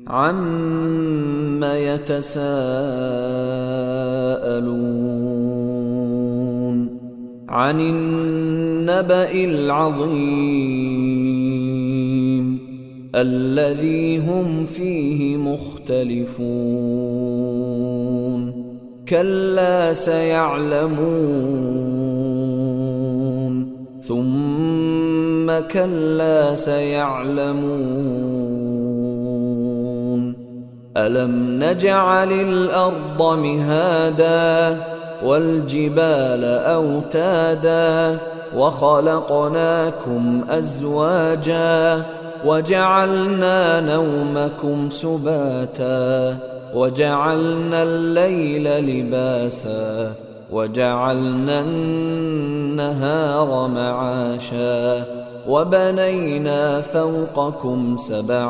عَمَّ يَتَسَاءَلُونَ عَنِ النَّبَإِ الْعَظِيمِ الَّذِي هُمْ فِيهِ مُخْتَلِفُونَ كَلَّا سَيَعْلَمُونَ ثُمَّ كَلَّا سَيَعْلَمُونَ أَلَمْ نَجْعَلِ الْأَرْضَ مِهَادًا وَالْجِبَالَ أَوْتَادًا وَخَلَقْنَاكُمْ أَزْوَاجًا وَجَعَلْنَا نَوْمَكُمْ سُبَاتًا وَجَعَلْنَا اللَّيْلَ لِبَاسًا وَجَعَلْنَا النَّهَارَ مَعَاشًا وَبَنَيْنَا فَوْقَكُمْ سَبْعًا